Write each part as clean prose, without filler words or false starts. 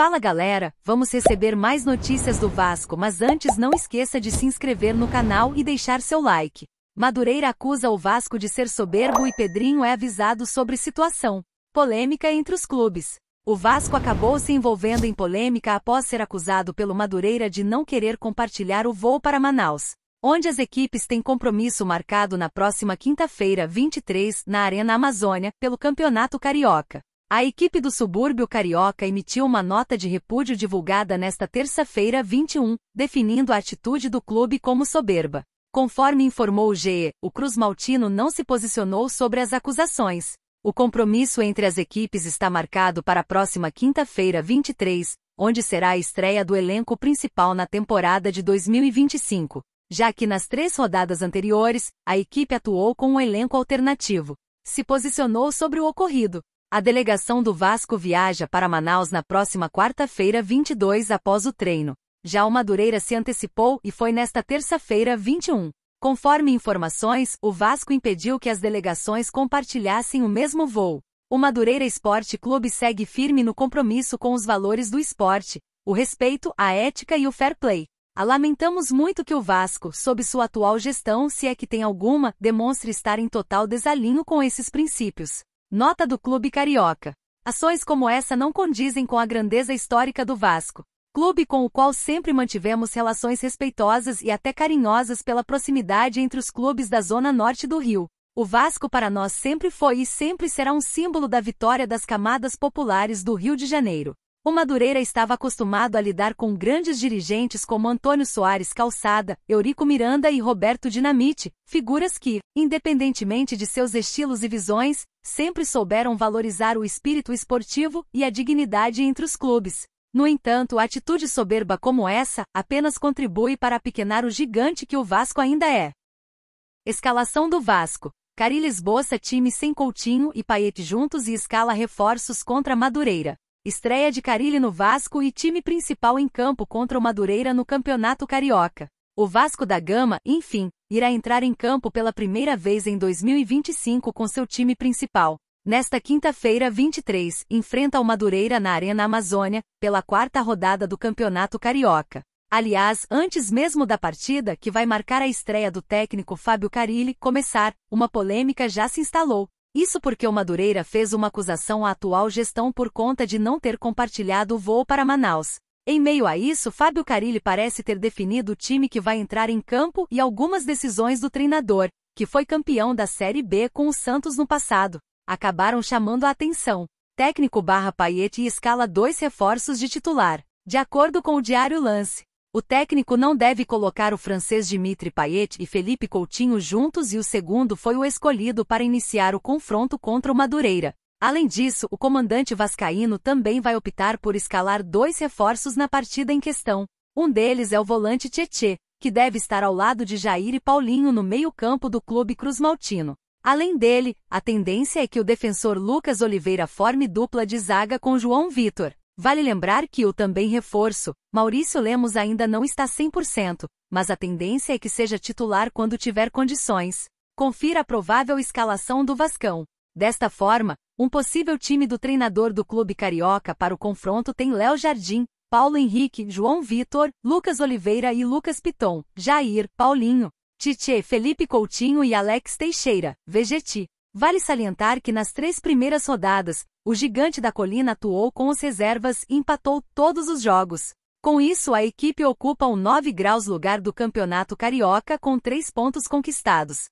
Fala galera, vamos receber mais notícias do Vasco, mas antes não esqueça de se inscrever no canal e deixar seu like. Madureira acusa o Vasco de ser soberbo e Pedrinho é avisado sobre situação. Polêmica entre os clubes. O Vasco acabou se envolvendo em polêmica após ser acusado pelo Madureira de não querer compartilhar o voo para Manaus, onde as equipes têm compromisso marcado na próxima quinta-feira, 23, na Arena Amazônia, pelo Campeonato Carioca. A equipe do subúrbio carioca emitiu uma nota de repúdio divulgada nesta terça-feira, 21, definindo a atitude do clube como soberba. Conforme informou o GE, o Cruz-Maltino não se posicionou sobre as acusações. O compromisso entre as equipes está marcado para a próxima quinta-feira, 23, onde será a estreia do elenco principal na temporada de 2025, já que nas 3 rodadas anteriores, a equipe atuou com um elenco alternativo. Se posicionou sobre o ocorrido. A delegação do Vasco viaja para Manaus na próxima quarta-feira, 22, após o treino. Já o Madureira se antecipou e foi nesta terça-feira, 21. Conforme informações, o Vasco impediu que as delegações compartilhassem o mesmo voo. O Madureira Esporte Clube segue firme no compromisso com os valores do esporte, o respeito, a ética e o fair play. Lamentamos muito que o Vasco, sob sua atual gestão, se é que tem alguma, demonstre estar em total desalinho com esses princípios. Nota do Clube Carioca. Ações como essa não condizem com a grandeza histórica do Vasco, clube com o qual sempre mantivemos relações respeitosas e até carinhosas pela proximidade entre os clubes da zona norte do Rio. O Vasco para nós sempre foi e sempre será um símbolo da vitória das camadas populares do Rio de Janeiro. O Madureira estava acostumado a lidar com grandes dirigentes como Antônio Soares Calçada, Eurico Miranda e Roberto Dinamite, figuras que, independentemente de seus estilos e visões, sempre souberam valorizar o espírito esportivo e a dignidade entre os clubes. No entanto, atitude soberba como essa apenas contribui para apequenar o gigante que o Vasco ainda é. Escalação do Vasco. Carille esboça time sem Coutinho e Payet juntos e escala reforços contra Madureira. Estreia de Carille no Vasco e time principal em campo contra o Madureira no Campeonato Carioca. O Vasco da Gama, enfim, irá entrar em campo pela primeira vez em 2025 com seu time principal. Nesta quinta-feira, 23, enfrenta o Madureira na Arena Amazônia, pela 4ª rodada do Campeonato Carioca. Aliás, antes mesmo da partida, que vai marcar a estreia do técnico Fábio Carille, começar, uma polêmica já se instalou. Isso porque o Madureira fez uma acusação à atual gestão por conta de não ter compartilhado o voo para Manaus. Em meio a isso, Fábio Carille parece ter definido o time que vai entrar em campo e algumas decisões do treinador, que foi campeão da Série B com o Santos no passado, acabaram chamando a atenção. Técnico Payet escala 2 reforços de titular. De acordo com o Diário Lance, o técnico não deve colocar o francês Dimitri Payet e Felipe Coutinho juntos e o segundo foi o escolhido para iniciar o confronto contra o Madureira. Além disso, o comandante vascaíno também vai optar por escalar 2 reforços na partida em questão. Um deles é o volante Tietê, que deve estar ao lado de Jair e Paulinho no meio-campo do clube Cruz-Maltino. Além dele, a tendência é que o defensor Lucas Oliveira forme dupla de zaga com João Vitor. Vale lembrar que o também reforço, Maurício Lemos ainda não está 100%, mas a tendência é que seja titular quando tiver condições. Confira a provável escalação do Vascão. Desta forma, um possível time do treinador do clube carioca para o confronto tem Léo Jardim, Paulo Henrique, João Vitor, Lucas Oliveira e Lucas Piton, Jair, Paulinho, Tietê, Felipe Coutinho e Alex Teixeira, Vegetti. Vale salientar que nas 3 primeiras rodadas, o Gigante da Colina atuou com as reservas e empatou todos os jogos. Com isso, a equipe ocupa o 9 graus lugar do Campeonato Carioca com 3 pontos conquistados.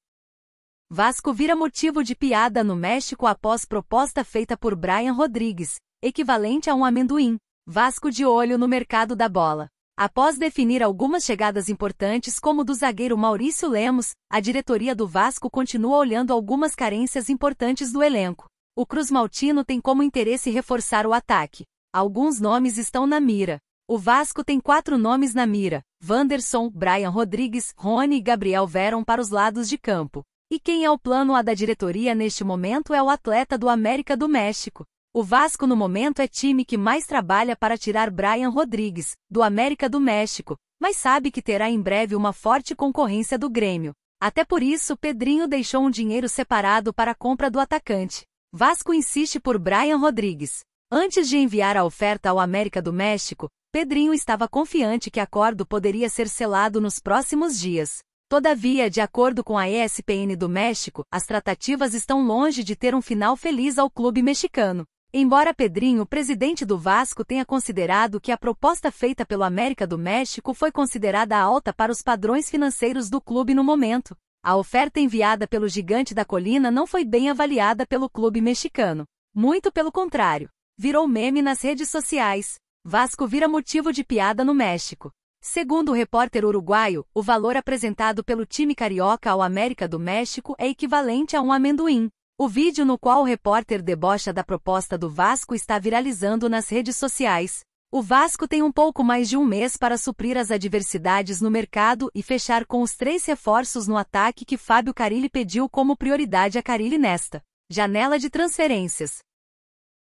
Vasco vira motivo de piada no México após proposta feita por Brian Rodrigues, equivalente a um amendoim. Vasco de olho no mercado da bola. Após definir algumas chegadas importantes como do zagueiro Maurício Lemos, a diretoria do Vasco continua olhando algumas carências importantes do elenco. O Cruz-Maltino tem como interesse reforçar o ataque. Alguns nomes estão na mira. O Vasco tem 4 nomes na mira: Wanderson, Brian Rodrigues, Rony e Gabriel Veron para os lados de campo. E quem é o plano A da diretoria neste momento é o atleta do América do México. O Vasco no momento é time que mais trabalha para tirar Brian Rodrigues, do América do México, mas sabe que terá em breve uma forte concorrência do Grêmio. Até por isso, Pedrinho deixou um dinheiro separado para a compra do atacante. Vasco insiste por Brian Rodrigues. Antes de enviar a oferta ao América do México, Pedrinho estava confiante que o acordo poderia ser selado nos próximos dias. Todavia, de acordo com a ESPN do México, as tratativas estão longe de ter um final feliz ao clube mexicano. Embora Pedrinho, presidente do Vasco, tenha considerado que a proposta feita pelo América do México foi considerada alta para os padrões financeiros do clube no momento, a oferta enviada pelo Gigante da Colina não foi bem avaliada pelo clube mexicano. Muito pelo contrário. Virou meme nas redes sociais. Vasco vira motivo de piada no México. Segundo o repórter uruguaio, o valor apresentado pelo time carioca ao América do México é equivalente a um amendoim. O vídeo no qual o repórter debocha da proposta do Vasco está viralizando nas redes sociais. O Vasco tem um pouco mais de um mês para suprir as adversidades no mercado e fechar com os 3 reforços no ataque que Fábio Carille pediu como prioridade a Carille nesta janela de transferências.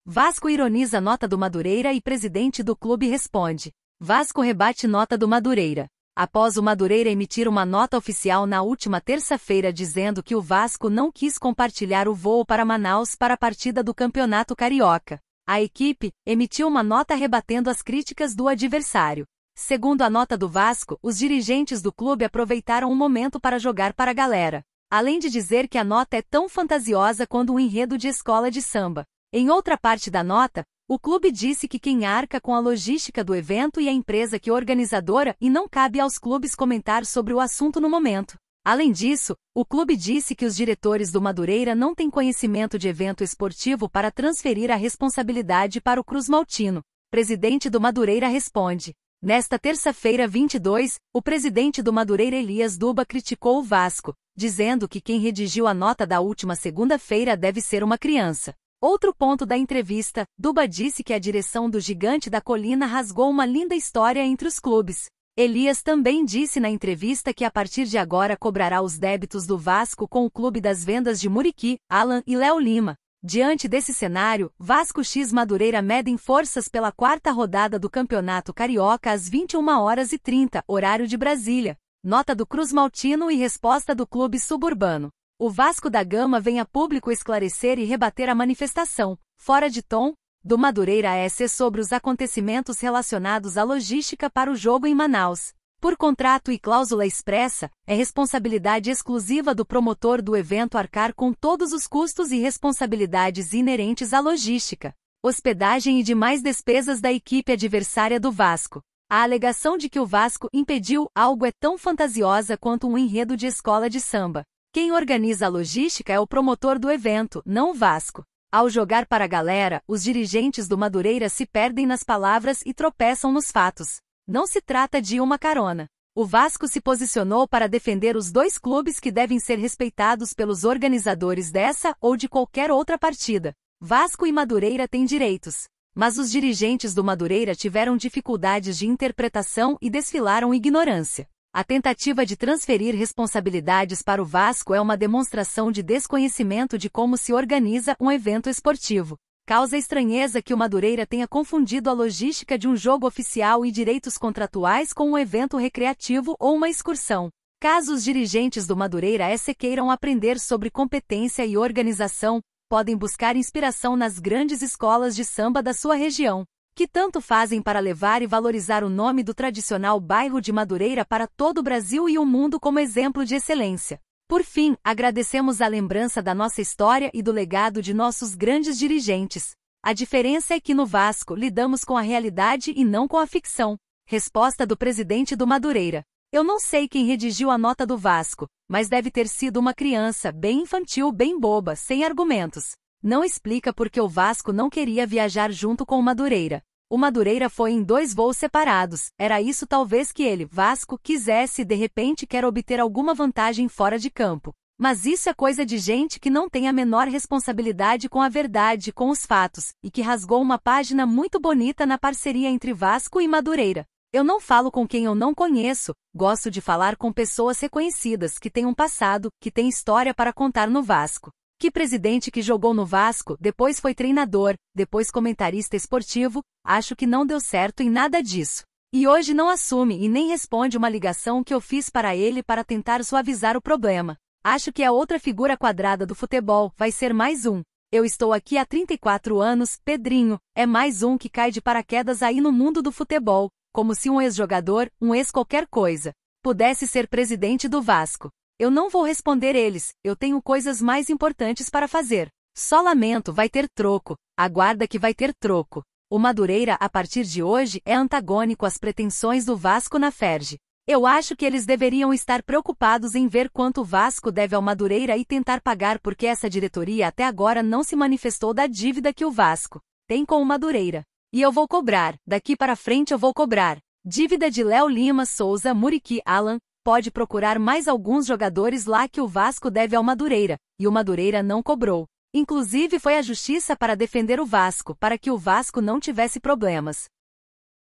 Vasco ironiza nota do Madureira e presidente do clube responde. Vasco rebate nota do Madureira. Após o Madureira emitir uma nota oficial na última terça-feira dizendo que o Vasco não quis compartilhar o voo para Manaus para a partida do Campeonato Carioca, a equipe emitiu uma nota rebatendo as críticas do adversário. Segundo a nota do Vasco, os dirigentes do clube aproveitaram o momento para jogar para a galera, além de dizer que a nota é tão fantasiosa quanto um enredo de escola de samba. Em outra parte da nota, o clube disse que quem arca com a logística do evento e a empresa que organizadora e não cabe aos clubes comentar sobre o assunto no momento. Além disso, o clube disse que os diretores do Madureira não têm conhecimento de evento esportivo para transferir a responsabilidade para o Cruzmaltino. Presidente do Madureira responde. Nesta terça-feira 22, o presidente do Madureira Elias Duba criticou o Vasco, dizendo que quem redigiu a nota da última segunda-feira deve ser uma criança. Outro ponto da entrevista, Duba disse que a direção do Gigante da Colina rasgou uma linda história entre os clubes. Elias também disse na entrevista que a partir de agora cobrará os débitos do Vasco com o clube das vendas de Muriqui, Alan e Léo Lima. Diante desse cenário, Vasco x Madureira medem forças pela 4ª rodada do Campeonato Carioca às 21h30, horário de Brasília. Nota do Cruzmaltino e resposta do clube suburbano. O Vasco da Gama vem a público esclarecer e rebater a manifestação, fora de tom, do Madureira SC sobre os acontecimentos relacionados à logística para o jogo em Manaus. Por contrato e cláusula expressa, é responsabilidade exclusiva do promotor do evento arcar com todos os custos e responsabilidades inerentes à logística, hospedagem e demais despesas da equipe adversária do Vasco. A alegação de que o Vasco impediu algo é tão fantasiosa quanto um enredo de escola de samba. Quem organiza a logística é o promotor do evento, não o Vasco. Ao jogar para a galera, os dirigentes do Madureira se perdem nas palavras e tropeçam nos fatos. Não se trata de uma carona. O Vasco se posicionou para defender os 2 clubes que devem ser respeitados pelos organizadores dessa ou de qualquer outra partida. Vasco e Madureira têm direitos. Mas os dirigentes do Madureira tiveram dificuldades de interpretação e desfilaram ignorância. A tentativa de transferir responsabilidades para o Vasco é uma demonstração de desconhecimento de como se organiza um evento esportivo. Causa estranheza que o Madureira tenha confundido a logística de um jogo oficial e direitos contratuais com um evento recreativo ou uma excursão. Caso os dirigentes do Madureira SC queiram aprender sobre competência e organização, podem buscar inspiração nas grandes escolas de samba da sua região, que tanto fazem para levar e valorizar o nome do tradicional bairro de Madureira para todo o Brasil e o mundo como exemplo de excelência. Por fim, agradecemos a lembrança da nossa história e do legado de nossos grandes dirigentes. A diferença é que no Vasco lidamos com a realidade e não com a ficção. Resposta do presidente do Madureira. Eu não sei quem redigiu a nota do Vasco, mas deve ter sido uma criança, bem infantil, bem boba, sem argumentos. Não explica porque o Vasco não queria viajar junto com o Madureira. O Madureira foi em 2 voos separados, era isso talvez que ele, Vasco, quisesse e de repente quer obter alguma vantagem fora de campo. Mas isso é coisa de gente que não tem a menor responsabilidade com a verdade, com os fatos, e que rasgou uma página muito bonita na parceria entre Vasco e Madureira. Eu não falo com quem eu não conheço, gosto de falar com pessoas reconhecidas que têm um passado, que têm história para contar no Vasco. Que presidente que jogou no Vasco, depois foi treinador, depois comentarista esportivo, acho que não deu certo em nada disso. E hoje não assume e nem responde uma ligação que eu fiz para ele para tentar suavizar o problema. Acho que é outra figura quadrada do futebol, vai ser mais um. Eu estou aqui há 34 anos, Pedrinho, é mais um que cai de paraquedas aí no mundo do futebol, como se um ex-jogador, um ex-qualquer coisa, pudesse ser presidente do Vasco. Eu não vou responder eles, eu tenho coisas mais importantes para fazer. Só lamento, vai ter troco, aguarda que vai ter troco. O Madureira a partir de hoje é antagônico às pretensões do Vasco na Ferge. Eu acho que eles deveriam estar preocupados em ver quanto o Vasco deve ao Madureira e tentar pagar porque essa diretoria até agora não se manifestou da dívida que o Vasco tem com o Madureira. E eu vou cobrar, daqui para frente eu vou cobrar. Dívida de Léo Lima, Souza, Muriqui, Alan, pode procurar mais alguns jogadores lá que o Vasco deve ao Madureira, e o Madureira não cobrou. Inclusive foi à justiça para defender o Vasco, para que o Vasco não tivesse problemas.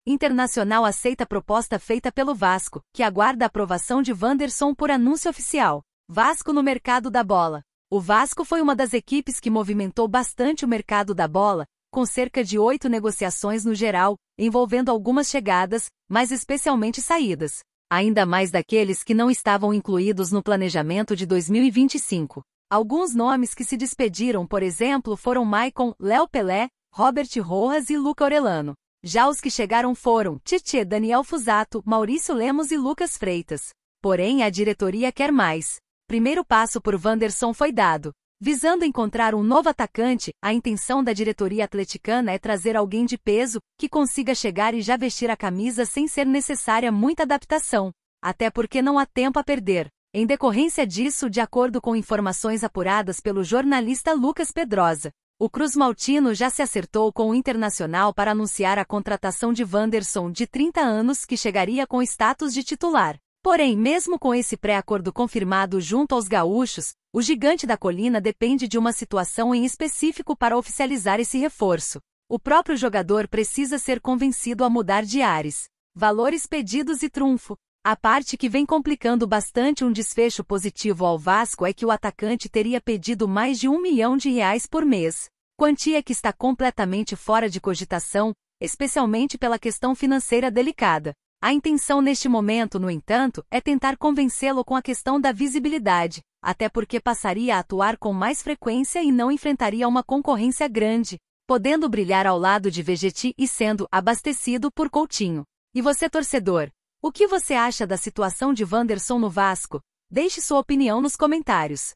Internacional aceita a proposta feita pelo Vasco, que aguarda a aprovação de Wanderson por anúncio oficial. Vasco no mercado da bola. O Vasco foi uma das equipes que movimentou bastante o mercado da bola, com cerca de 8 negociações no geral, envolvendo algumas chegadas, mas especialmente saídas. Ainda mais daqueles que não estavam incluídos no planejamento de 2025. Alguns nomes que se despediram, por exemplo, foram Maicon, Léo Pelé, Robert Rojas e Luca Orellano. Já os que chegaram foram Tite, Daniel Fusato, Maurício Lemos e Lucas Freitas. Porém, a diretoria quer mais. Primeiro passo por Wanderson foi dado. Visando encontrar um novo atacante, a intenção da diretoria atleticana é trazer alguém de peso, que consiga chegar e já vestir a camisa sem ser necessária muita adaptação. Até porque não há tempo a perder. Em decorrência disso, de acordo com informações apuradas pelo jornalista Lucas Pedrosa, o Cruz Maltino já se acertou com o Internacional para anunciar a contratação de Wanderson, de 30 anos, que chegaria com status de titular. Porém, mesmo com esse pré-acordo confirmado junto aos gaúchos, o Gigante da Colina depende de uma situação em específico para oficializar esse reforço. O próprio jogador precisa ser convencido a mudar de ares. Valores pedidos e trunfo. A parte que vem complicando bastante um desfecho positivo ao Vasco é que o atacante teria pedido mais de R$1 milhão por mês. Quantia que está completamente fora de cogitação, especialmente pela questão financeira delicada. A intenção neste momento, no entanto, é tentar convencê-lo com a questão da visibilidade, até porque passaria a atuar com mais frequência e não enfrentaria uma concorrência grande, podendo brilhar ao lado de Vegetti e sendo abastecido por Coutinho. E você, torcedor? O que você acha da situação de Wanderson no Vasco? Deixe sua opinião nos comentários.